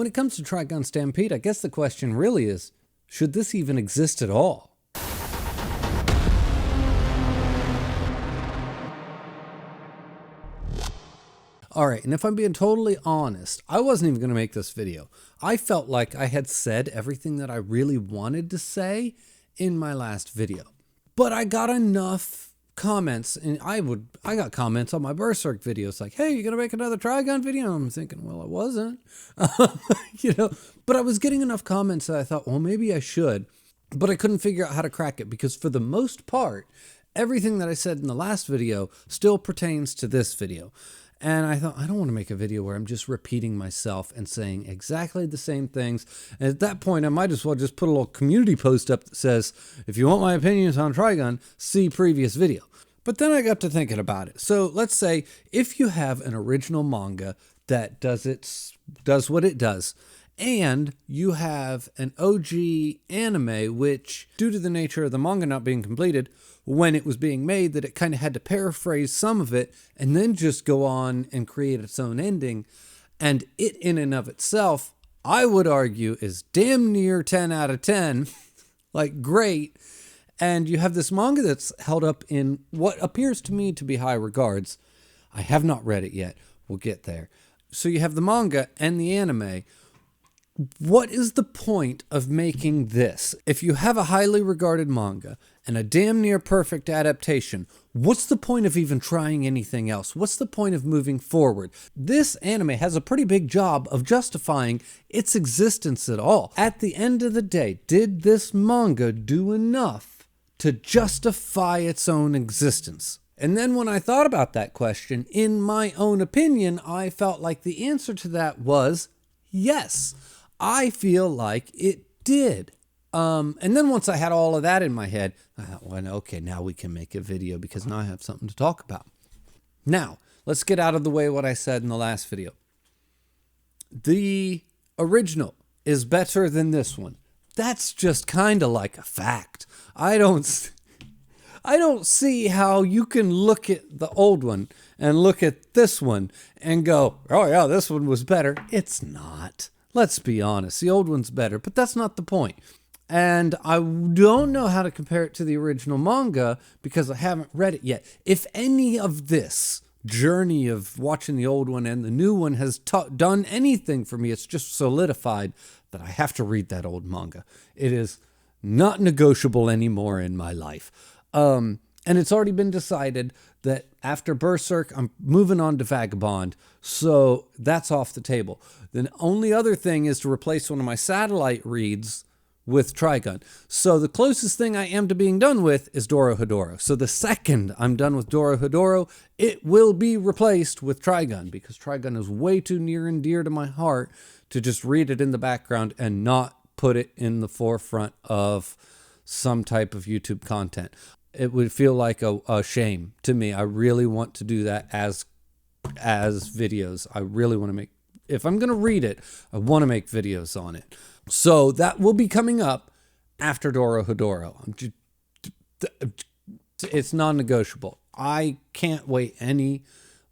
When it comes to Trigun Stampede, I guess the question really is, should this even exist at all? Alright, and if I'm being totally honest, I wasn't even going to make this video. I felt like I had said everything that I really wanted to say in my last video. But I got enough comments, and I got comments on my Berserk videos like, hey, you gonna make another Trigun video? And I'm thinking, well, I wasn't. But I was getting enough comments that I thought, well, maybe I should. But I couldn't figure out how to crack it because for the most part, everything that I said in the last video still pertains to this video. And I thought, I don't want to make a video where I'm just repeating myself and saying exactly the same things. And at that point, I might as well just put a little community post up that says, if you want my opinions on Trigun, see previous video. But then I got to thinking about it. So let's say if you have an original manga that does what it does, and you have an OG anime, which, due to the nature of the manga not being completed, when it was being made, that it kind of had to paraphrase some of it and then just go on and create its own ending. And it in and of itself, I would argue, is damn near 10 out of 10, like great. And you have this manga that's held up in what appears to me to be high regards. I have not read it yet. We'll get there. So you have the manga and the anime. What is the point of making this? If you have a highly regarded manga and a damn near perfect adaptation, what's the point of even trying anything else? What's the point of moving forward? This anime has a pretty big job of justifying its existence at all. At the end of the day, did this manga do enough to justify its own existence? And then when I thought about that question, in my own opinion, I felt like the answer to that was yes. I feel like it did. And then once I had all of that in my head, I thought, well, okay, now we can make a video because now I have something to talk about. Now, let's get out of the way what I said in the last video. The original is better than this one. That's just kind of like a fact. I don't see how you can look at the old one and look at this one and go, oh yeah, this one was better. It's not. Let's be honest, the old one's better, but that's not the point. And I don't know how to compare it to the original manga because I haven't read it yet. If any of this journey of watching the old one and the new one has done anything for me, it's just solidified that I have to read that old manga. It is not negotiable anymore in my life. And it's already been decided that after Berserk, I'm moving on to Vagabond. So that's off the table. The only other thing is to replace one of my satellite reads with Trigun. So the closest thing I am to being done with is Dorohedoro. So the second I'm done with Dorohedoro, it will be replaced with Trigun because Trigun is way too near and dear to my heart to just read it in the background and not put it in the forefront of some type of YouTube content. It would feel like a shame to me. I really want to do that as videos. I really want to make, if I'm going to read it, I want to make videos on it. So that will be coming up after Dorohedoro. It's non-negotiable. I can't wait any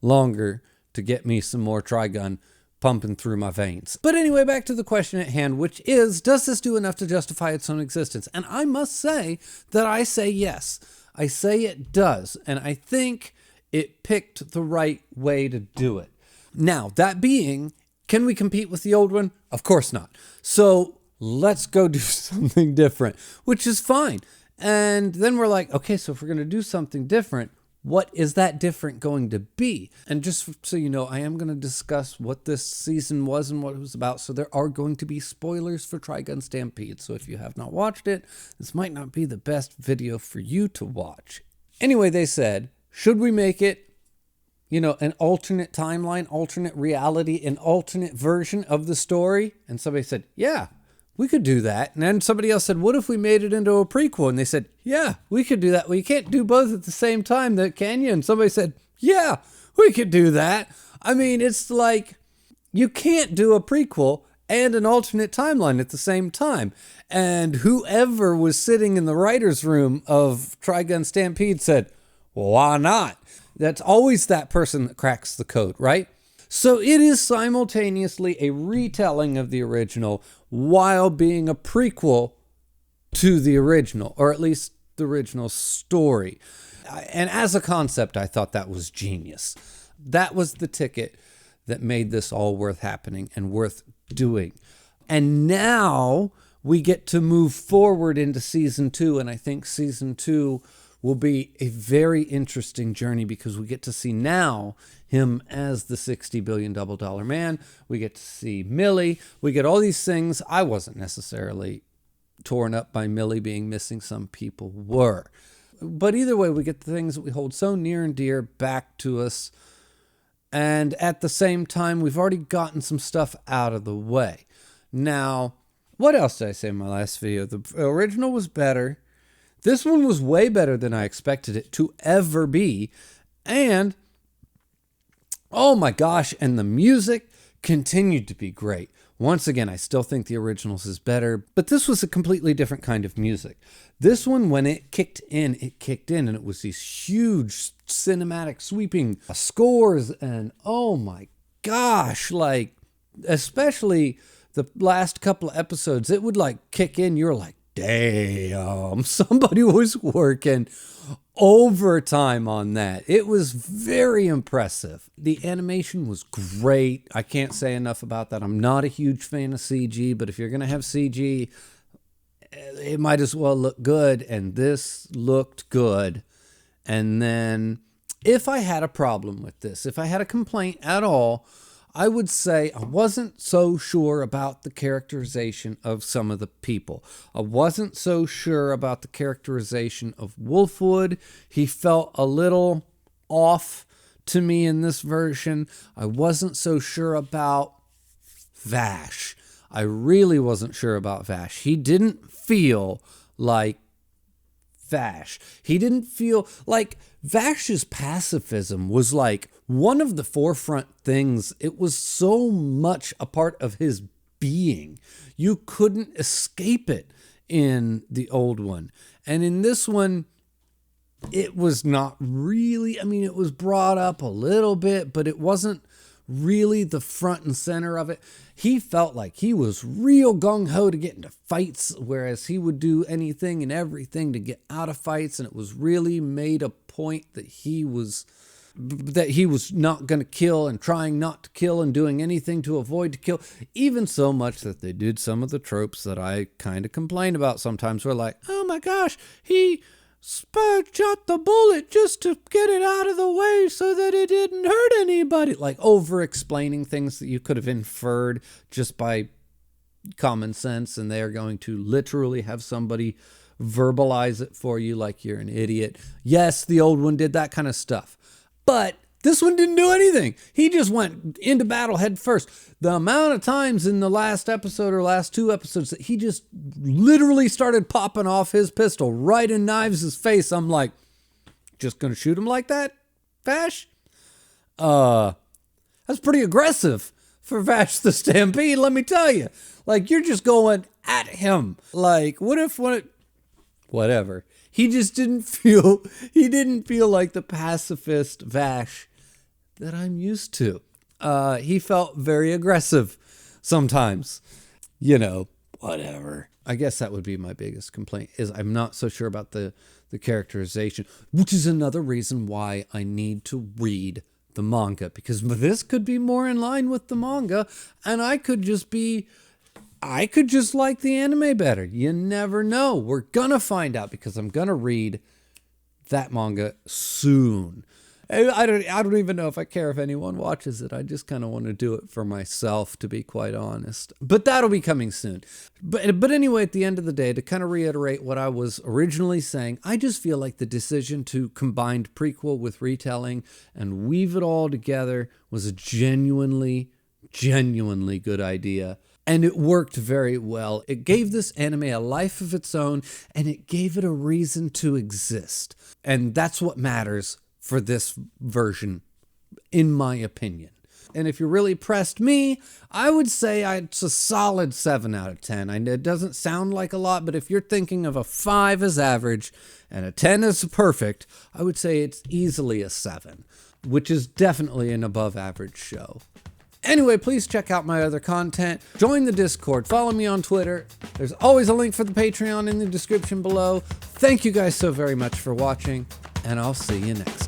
longer to get me some more Trigun pumping through my veins. But anyway, back to the question at hand, which is, does this do enough to justify its own existence? And I must say that I say yes. I say it does. And I think it picked the right way to do it. Now, that being, can we compete with the old one? Of course not. So let's go do something different, which is fine. And then we're like, okay, so if we're going to do something different, what is that different going to be? And just so you know, I am going to discuss what this season was and what it was about. So there are going to be spoilers for Trigun Stampede. So if you have not watched it, this might not be the best video for you to watch. Anyway, they said, should we make it, an alternate timeline, alternate reality, an alternate version of the story? And somebody said, yeah, we could do that. And then somebody else said, what if we made it into a prequel? And they said, yeah, we could do that. Well, you can't do both at the same time, can you? And somebody said, yeah, we could do that. I mean, it's like, you can't do a prequel and an alternate timeline at the same time. And whoever was sitting in the writer's room of Trigun Stampede said, well, why not? That's always that person that cracks the code, right? So it is simultaneously a retelling of the original while being a prequel to the original, or at least the original story. And as a concept, I thought that was genius. That was the ticket that made this all worth happening and worth doing. And now we get to move forward into season 2, and I think season 2 will be a very interesting journey because we get to see now him as the $60 billion double dollar man. We get to see Millie. We get all these things. I wasn't necessarily torn up by Millie being missing. Some people were. But either way, we get the things that we hold so near and dear back to us. And at the same time, we've already gotten some stuff out of the way. Now, what else did I say in my last video? The original was better. This one was way better than I expected it to ever be. And, oh my gosh, and the music continued to be great. Once again, I still think the originals is better, but this was a completely different kind of music. This one, when it kicked in, and it was these huge cinematic sweeping scores, and oh my gosh, like, especially the last couple of episodes, it would like kick in, you're like, damn, somebody was working overtime on that. It was very impressive. The animation was great. I can't say enough about that. I'm not a huge fan of CG, but if you're going to have CG, it might as well look good, and this looked good. And then if I had a problem with this, if I had a complaint at all, I would say I wasn't so sure about the characterization of some of the people. I wasn't so sure about the characterization of Wolfwood. He felt a little off to me in this version. I wasn't so sure about Vash. I really wasn't sure about Vash. He didn't feel like Vash. He didn't feel like Vash's pacifism was like one of the forefront things. It was so much a part of his being. You couldn't escape it in the old one. And in this one, it was not really, I mean, it was brought up a little bit, but it wasn't really the front and center of it. He felt like he was real gung-ho to get into fights, whereas he would do anything and everything to get out of fights, and it was really made a point that he was not going to kill and trying not to kill and doing anything to avoid to kill, even so much that they did some of the tropes that I kind of complain about sometimes. We're like, oh my gosh, he shot the bullet just to get it out of the way so that it didn't hurt anybody. Like over-explaining things that you could have inferred just by common sense, and they're going to literally have somebody verbalize it for you like you're an idiot. Yes, the old one did that kind of stuff. But this one didn't do anything. He just went into battle head first. The amount of times in the last episode or last 2 episodes that he just literally started popping off his pistol right in Knives' face, I'm like, just gonna shoot him like that, Vash? That's pretty aggressive for Vash the Stampede, let me tell you. Like, you're just going at him. Like, whatever. He just didn't feel like the pacifist Vash that I'm used to. He felt very aggressive sometimes. You know, whatever. I guess that would be my biggest complaint, is I'm not so sure about the characterization, which is another reason why I need to read the manga, because this could be more in line with the manga, and I could just like the anime better. You never know. We're gonna find out, because I'm gonna read that manga soon. I don't even know if I care if anyone watches it. I just kind of want to do it for myself, to be quite honest. But that'll be coming soon. But anyway, at the end of the day, to kind of reiterate what I was originally saying, I just feel like the decision to combine prequel with retelling and weave it all together was a genuinely good idea. And it worked very well. It gave this anime a life of its own, and it gave it a reason to exist. And that's what matters for this version, in my opinion. And if you really pressed me, I would say it's a solid 7 out of 10. It doesn't sound like a lot, but if you're thinking of a 5 as average and a 10 as perfect, I would say it's easily a 7. which is definitely an above average show. Anyway, please check out my other content. Join the Discord. Follow me on Twitter. There's always a link for the Patreon in the description below. Thank you guys so very much for watching, and I'll see you next time.